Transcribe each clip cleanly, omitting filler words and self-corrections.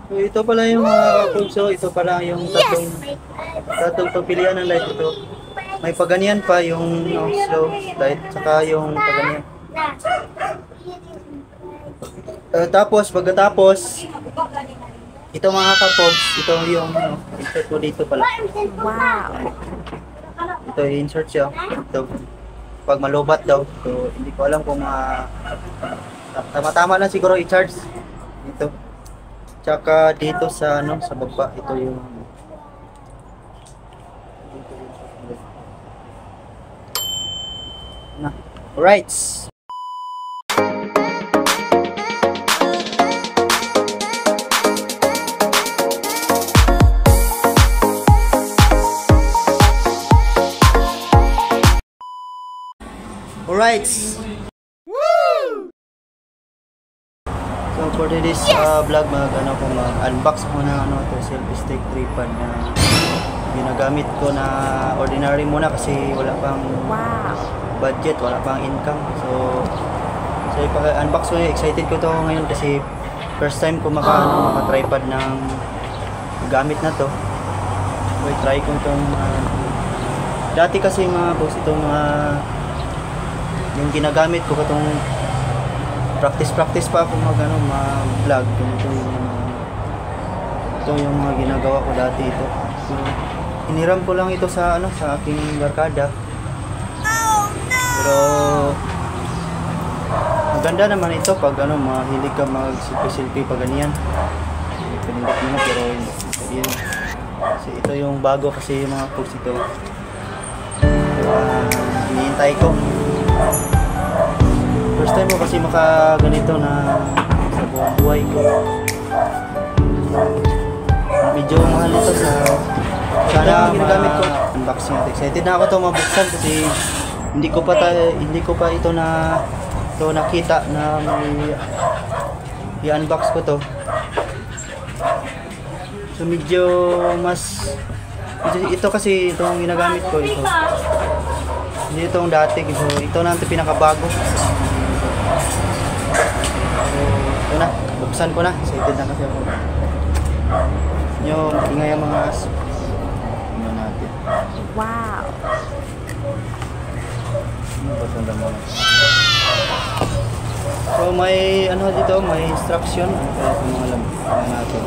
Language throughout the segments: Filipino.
So, ito pala yung mga kapugso, ito pala yung tatlong pagpilian ng light ito. May paganyan pa yung slow light, saka yung paganyan. Tapos, pagkatapos, ito mga kapogs, ito yung insert mo dito pala. Wow. Ito i-insert siya. Ito, pag malubat daw. So, hindi ko alam kung tama-tama lang siguro i-charge. Ito. Tsaka dito sa sa baba, ito yung na. Alright. Alright. So for today's vlog, mag-unbox ako ng to self-stick tripod na ginagamit ko na ordinary muna kasi wala pang budget, wala pang income. So ipa-unbox ko, excited ko to ngayon kasi first time ko maka-tripod ng gamit na to. So try ko itong dati kasi mga boss, itong yung ginagamit ko katong practice pa ako mag-vlog. Ito yung mga ginagawa ko dati ito. So, iniram ko lang ito sa sa aking barkada. Pero maganda naman ito pag mahilig ka mag-selfie pa ganyan. Pinindot mo na pero yun. Kasi ito yung bago kasi yung mga posts ito. Hinihintay ko. First time ko kasi makaganito na sa buong buhay ko. Medyo mahal ito sana ginagamit ko. Unboxing natin. Excited na ako to mabuksan kasi hindi ko pa ito nakita na may i-unbox ko to. So medyo ito kasi itong ginagamit ko ito. Hindi itong dati, so ito na ito pinakabago. So, ito na, buksan ko na. Excited na kasi ako. Yung ingay ang mga aso. Tingnan natin. Wow. Ano mo? So may dito, may instruction. Kaya kung mga alam natin.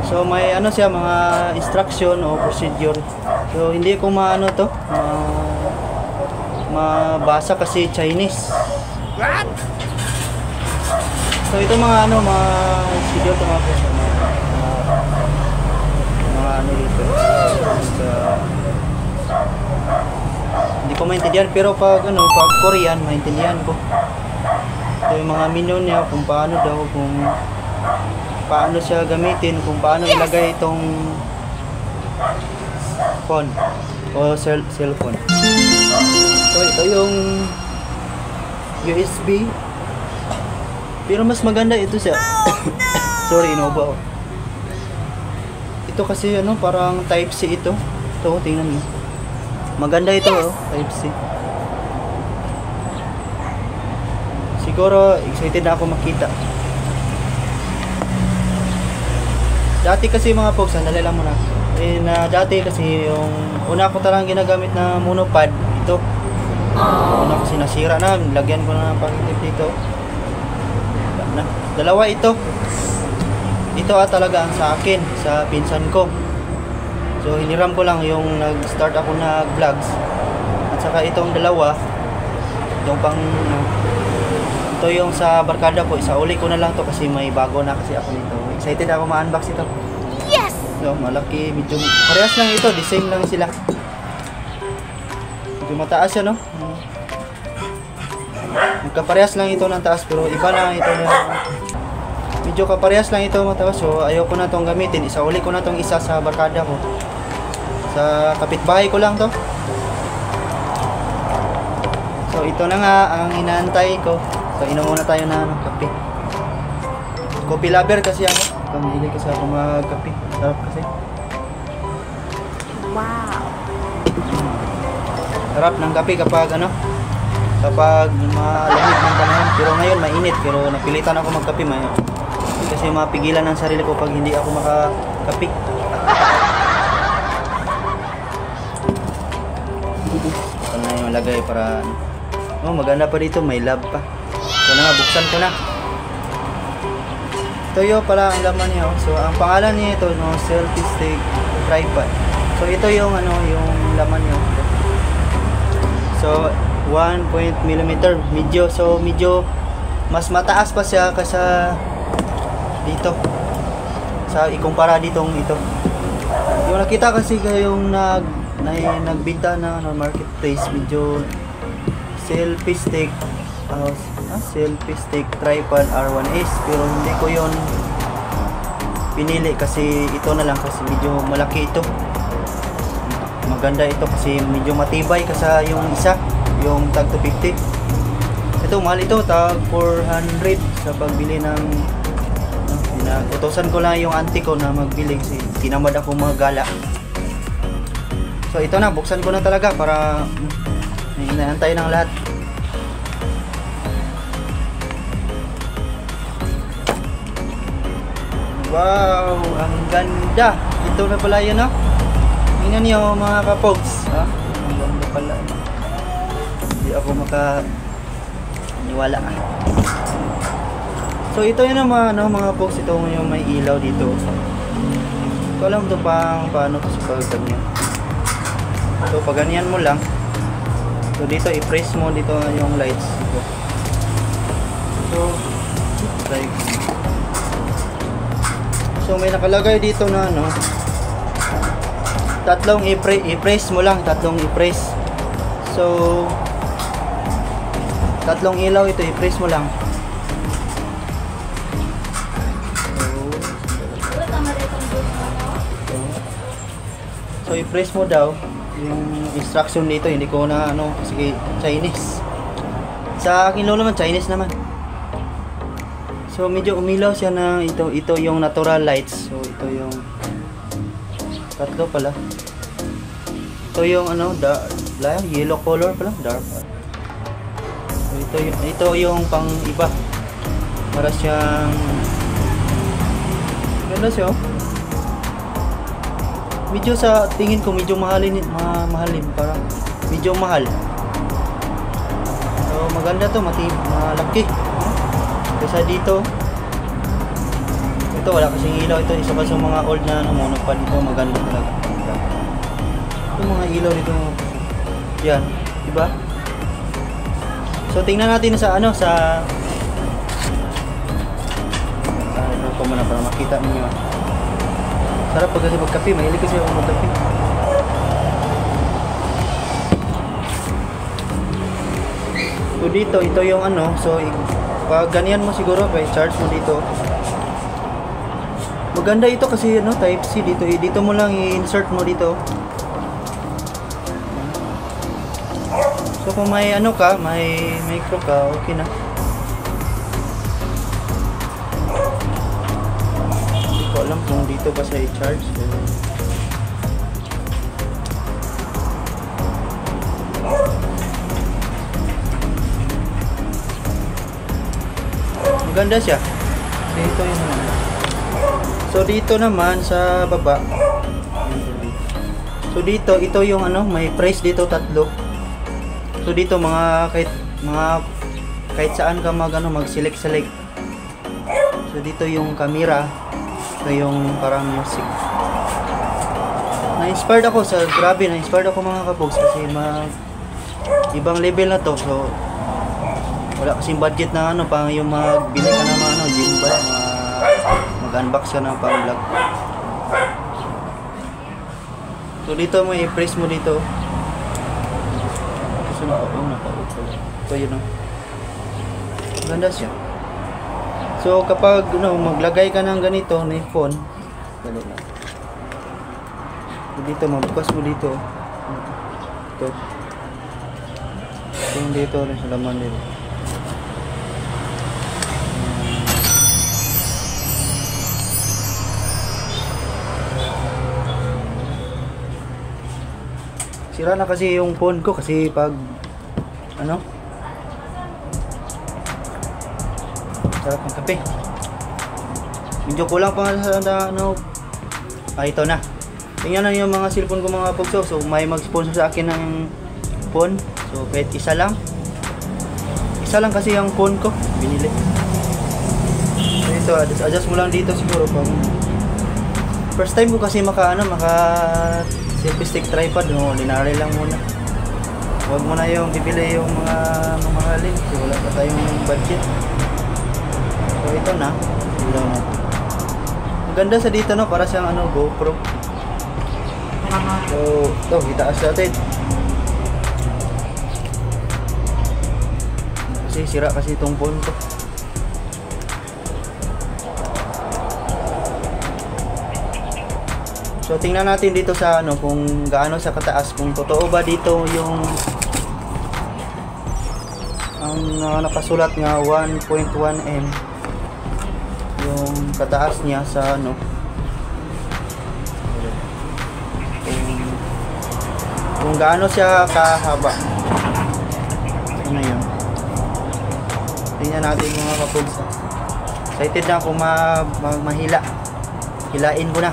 So may siya, mga instruction o procedure. So hindi ko mabasa kasi Chinese. What? So ito mga mga video ito mga dito. Hindi ko maintindihan pero pag Korean maintindihan ko. Ito yung mga menu niya kung paano siya gamitin, kung paano ilagay itong phone o cellphone. So ito yung USB. Pero mas maganda ito siya. Sorry, inuubo ako. Ito kasi parang type C ito. Ito, tingnan mo. Maganda ito, type C. Siguro excited na ako makita. Dati kasi mga folks, sandali lang muna. Dati kasi yung una ko talagang ginagamit na monopod ito. Una kasi nasira na, lagyan ko na ng pangitip dito. Dalawa ito. Ito talaga ang sa akin, sa pinsan ko. So hiniram ko lang yung nag-start ako na vlogs. At saka itong dalawa, itong ito yung sa barkada ko, isauli ko na lang to kasi may bago na kasi ako nito. Excited ako ma-unbox ito. Yes! So, malaki, medyo parehas lang ito, the same lang sila. Medyo mataas siya, no? Magkaparehas lang ito ng taas pero iba lang ito medyo kaparehas lang ito mataas. So, ayaw ko na itong gamitin. Isauli ko na itong isa sa barkada ko. Sa kapitbahay ko lang to. So, ito na nga ang inaantay ko. So, inom muna tayo na kape. Coffee lover kasi ako. Pamili kasi ako magkape. Sarap kasi. Wow. Sarap ng kape kapag kapag malamig ng panahon. Pero ngayon mainit. Pero napilitan ako magkape. Kasi mapigilan ng sarili ko pag hindi ako makakapik. Ito na yung lagay para maganda pa dito, may lab pa. Ito na nga, buksan ko na. Ito yung pala ang laman niya. So ang pangalan niya ito, no, selfie stick tripod. So ito yung yung laman niya. So 1.mm medyo, so medyo mas mataas pa siya kaysa dito. Sa ikumpara ditong ito. Yung nakita kasi yung nagbenta na marketplace, medyo selfie stick selfie stick tripod R1S, pero hindi ko yon pinili kasi ito na lang kasi medyo malaki ito. Maganda ito kasi medyo matibay kasi yung isa, yung tag 250. Ito mahal ito, tag 400 sa pagbili ng utosan ko lang yung auntie ko na magbili kasi kinamad ako magala. So ito na, buksan ko na talaga para inaantay ng lahat. Wow, ang ganda. Ito na pala yun, no? Tingnan niyo mga kapogs, ha? Ang ganda pala. Hindi ako makaniwala. So ito yun naman, mga pogs, ito yung may ilaw dito. So alam ito paano kasi pag ganyan. So pag ganyan mo lang, so dito i-press mo dito yung lights dito. So like, so may nakalagay dito na tatlong i-press mo lang, tatlong i-press. So tatlong ilaw ito, i-press mo lang. So i-press mo daw yung instruction dito, hindi ko na kasi Chinese. Sa akin naman Chinese naman. So medyo umilaw siya na ito yung natural lights. So ito yung tatlo pala. Ito yung yellow color pala, dark. So ito yung pang iba. Para siyang ganda siya. Medyo sa tingin ko medyo mahalin para medyo mahal. So maganda to, malaki. Kasi dito ito wala kasing ilaw, ito isa pa sa mga old na monopod dito, maganda talaga. Ito mga ilaw dito. Yan, di ba? So tingnan natin sa ano ko muna para makita niyo. Sarap pag kasi magkape, mahilig kasi ako magkape. So dito, ito yung so pag ganyan mo siguro, charge mo dito. Maganda ito kasi type C dito. Dito mo lang i-insert mo dito. So kung may may micro ka, okay na. Hindi ko alam kung dito ba sa i-charge. Maganda siya. Dito yun naman. So dito naman sa baba. So dito ito yung may price dito tatlo. So dito kahit saan ka mag-select. So dito yung camera. Ito yung parang music. Na-inspired ako na-inspired ako mga kapogs kasi ibang level na to. So wala kasing budget na pang yung magbili ka ng gym ba, mag-unbox ka ng pang vlog. So dito mo i-press mo dito. Kasi ito yun ganda siya. So kapag maglagay ka ng ganito na phone, dali lang. So dito mabukas mo dito. Ito. Yung dito rin sa laman dito. Sira na kasi yung phone ko kasi pag sarap ng kape. Medyo kulang pa nga sa ano. Ito na. Tingnan na yung mga cellphone ko mga pugso. So may mag-sponsor sa akin ng phone. So kahit isa lang. Isa lang kasi yung phone ko binili. So ito, adjust mo lang dito siguro pag first time ko kasi maka selfie stick tripod, no, ordinary lang muna. Huwag mo na yung bibili yung mga mamahalin kasi wala pa tayong budget. So ito na. Ilaw na. Ang ganda sa dito, no, para siyang ano, GoPro. So ito, itaas natin. Kasi sira kasi itong phone ko. So tingnan natin dito sa ano kung gaano sa kataas, kung totoo ba dito yung ang nakasulat nga 1.1 m yung kataas niya sa ano kung gaano siya kahaba. Ano yun? Tingnan natin mga kapugs. Excited na ako mahila. Hilain ko na.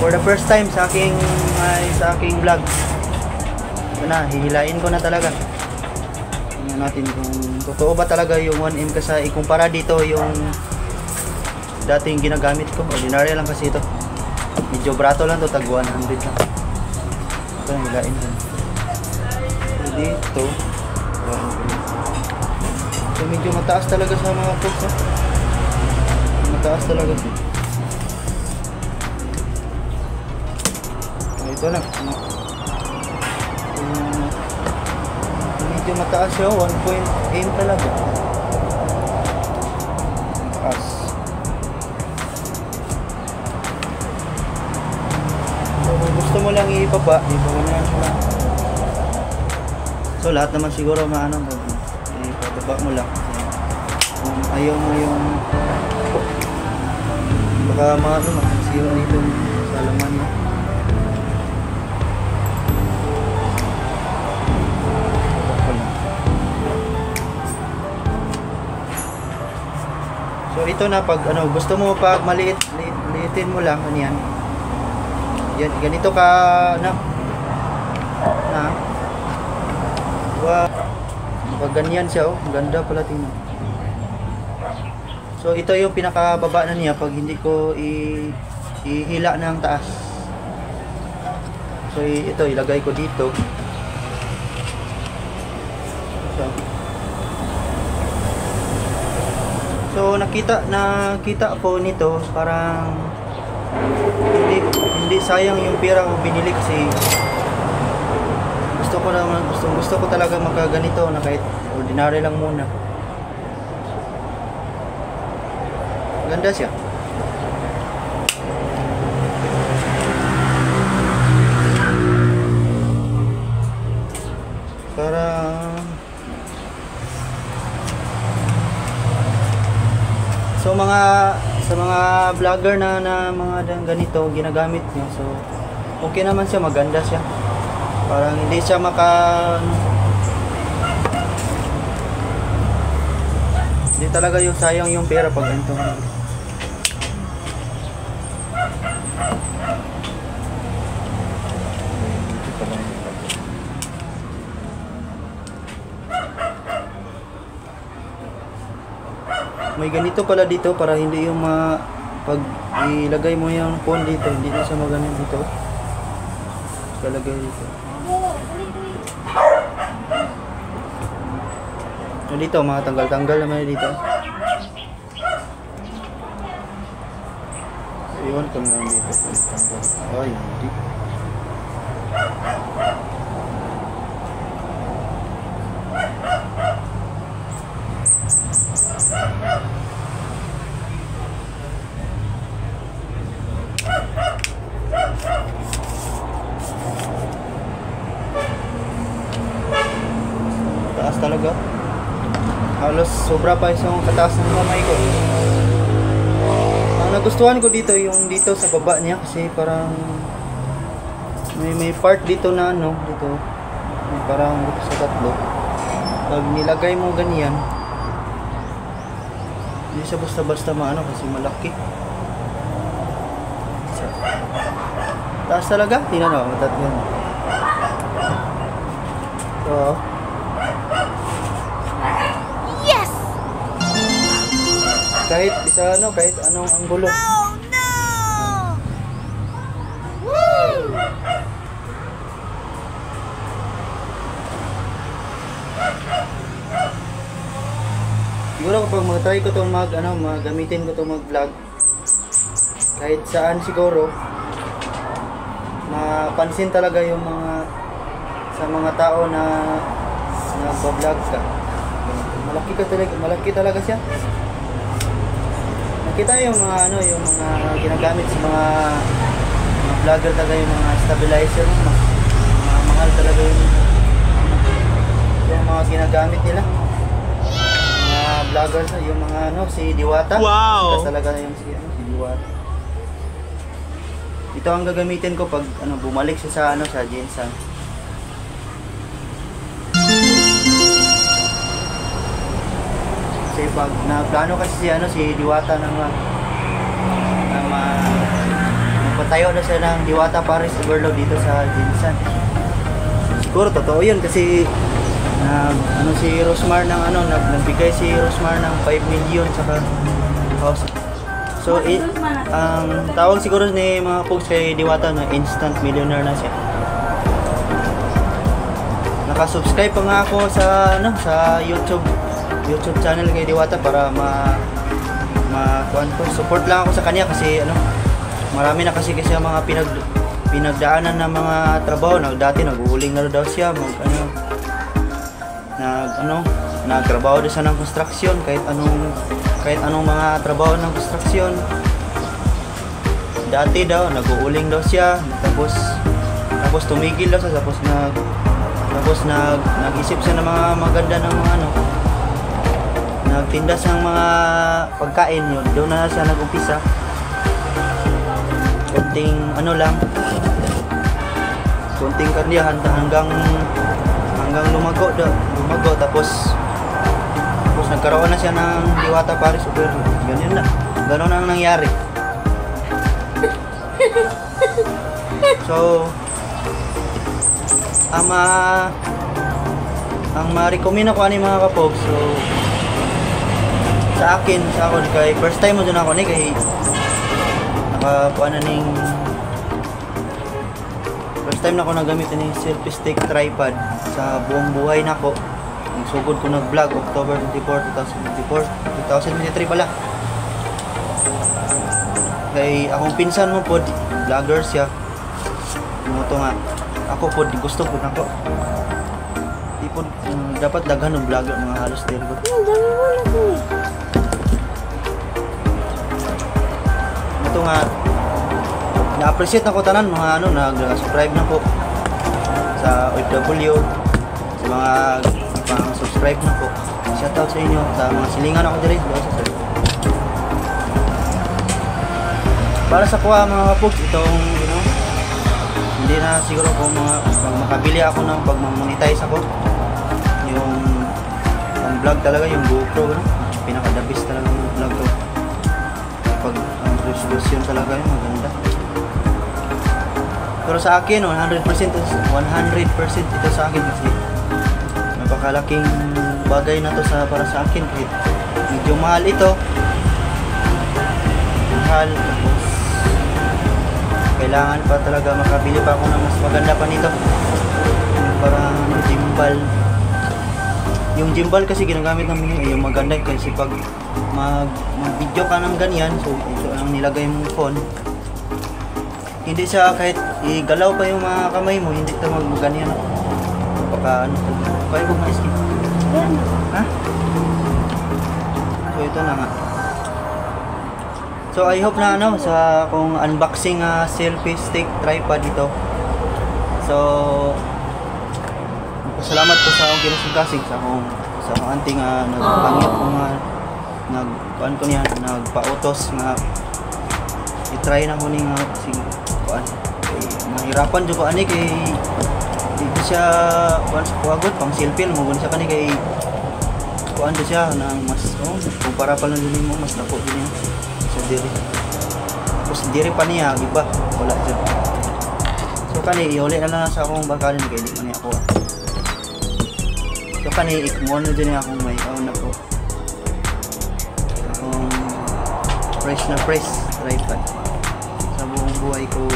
For the first time sa aking vlog. Ito na, hihilain ko na talaga. Tingnan natin kung totoo ba talaga yung 1M kasi ikumpara dito yung dating ginagamit ko. Ordinary lang kasi ito. Medyo brato lang to, tag 100 lang. Ito, hilain ko. So, dito. So, medyo mataas talaga sa mga folks. Mataas talaga siya. Ito na. Medyo mataas siya, 1.8 talaga. Mataas. So, kung gusto mo lang ibaba, ibaba na yan lang. So, lahat naman siguro maano mo. Ibaba mo lang. Kung ayaw mo yung baka maano makasira dito sa laman mo. So ito na pag ano gusto mo pag liitin mo lang ano yan. Yan ganito ka na. Wow. Pag ganyan siya oh, ganda pala tingnan. So ito yung pinakababa na niya pag hindi ko ihila ng taas. So ito ilagay ko dito. So nakita ko nito parang hindi sayang yung pera ko binili kasi gusto ko talaga makaganito na kahit ordinary lang muna. Ganda siya. So sa mga vlogger na mga ganito ginagamit niyo. So okay naman siya, maganda siya. Parang hindi siya hindi talaga yung sayang yung pera pag ganito. May ganito pala dito para hindi yung pag ilagay mo yung phone dito, hindi na siya magano dito. Kalagay dito. So dito, mga tanggal-tanggal naman dito. Iwan ko naman dito. Ay, hindi. Taas talaga. Halos sobra pa yung kataas ng kamay ko. Ang nagustuhan ko dito yung dito sa baba niya kasi parang may part dito na ano dito. May parang dito sa tatlo. Pag nilagay mo ganyan, Hindi siya basta-basta maano kasi malaki. So, taas talaga? Tingnan mo, matat yan. So, Yes! kahit isa ano, kahit anong anggulo. Oh no! Woo! Siguro kapag mag-try ko itong gamitin ko itong mag-vlog, kahit saan siguro, mapansin talaga yung sa mga tao na nagpa-vlog ka. Malaki talaga siya. Nakita yung yung mga ginagamit sa mga vlogger talaga, yung mga stabilizer, mahal talaga yung mga ginagamit nila. Vloggers, yung mga si Diwata. Wow! Ito talaga yung si Diwata. Ito ang gagamitin ko pag bumalik siya sa Jinsan. Kasi pag plano kasi si Diwata magpatayo na siya ng Diwata Paris Overload dito sa Jinsan. Siguro totoo yun kasi si Rosmar nagbigay si Rosmar ng 5 million sa house. So ang tawag siguro ni mga folks kay Diwata na instant millionaire na siya. Naka-subscribe pa nga ako sa YouTube channel kay Diwata para support lang ako sa kanya kasi marami na kasi mga pinagdaanan ng mga trabaho. Dati nag-uuling na daw siya nagtrabaho din siya ng construction, kahit anong mga trabaho ng construction. Dati daw nag-uuling daw siya, tapos tumigil daw siya, tapos nag-isip siya ng mga maganda ng mga nagtinda sa mga pagkain. Yun doon na siya nag-umpisa, konting kandiyahan hanggang lumago, tapos nagkaroon na siya ng Diwata Paris Overload. Ganyan na. Ganon ang nangyari. So, ang ma-recommend ako mga kapog, so sa ako kay first time mo dun ako kay first time na ako nagamit ni selfie stick tripod sa buong buhay na ko. Nagsugod ko nag-vlog October 24, 2023 pala. Kay akong pinsan mo po, vlogger siya. Ito nga, ako po, gusto po nako. Di po, dapat daghan ng vlogger, mga halos din po. Ito nga, na-appreciate na ko tanan, mga nag-subscribe na po sa OFW, sa mga pang-subscribe na po. Shoutout sa inyo, sa mga silingan ako dito. Para sa kuha mga kapog, itong hindi na siguro kung pag makabili ako ng pag monetize ako, yung vlog talaga, yung GoPro, pinaka-the best talaga yung vlog ko. Pag ang resolution talaga yung maganda. Pero sa akin, 100% ito sa akin kasi napakalaking bagay na to para sa akin. Kahit medyo mahal ito, tapos kailangan pa talaga makabili pa ako ng mas maganda pa nito. Parang gimbal. Yung gimbal kasi ginagamit namin yung maganda kasi pag mag-video ka ng ganyan, so ito ang nilagay mong phone. Hindi siya kahit igalaw pa yung mga kamay mo, hindi ito mag-ganyan. Kaya kung ma-skip. Ha? So ito na nga. So I hope na sa kung unboxing selfie stick tripod ito. So salamat po sa akong ginasingkasing sa akong anting nagpangit ko nagpautos nga i-try na ko ni mahirapan dyan ko kay hindi siya kuwagot pang selfie mo siya kay kuan to siya na mas kumpara pa lang din mo mas dako din yan sa diri. Tapos diri pa niya iba wala dyan. So kani iuli na lang sa akong bangkalin kay di man niya ako. So kani ikmon na dyan akong may na ko. Akong fresh tripod sa buong buhay ko.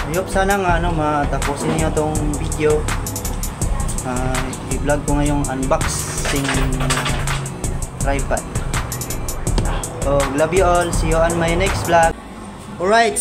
Ayop sana nga matapusin niyo tong video. I-vlog ko ngayong unboxing tripod. Love you all. See you on my next vlog. Alright.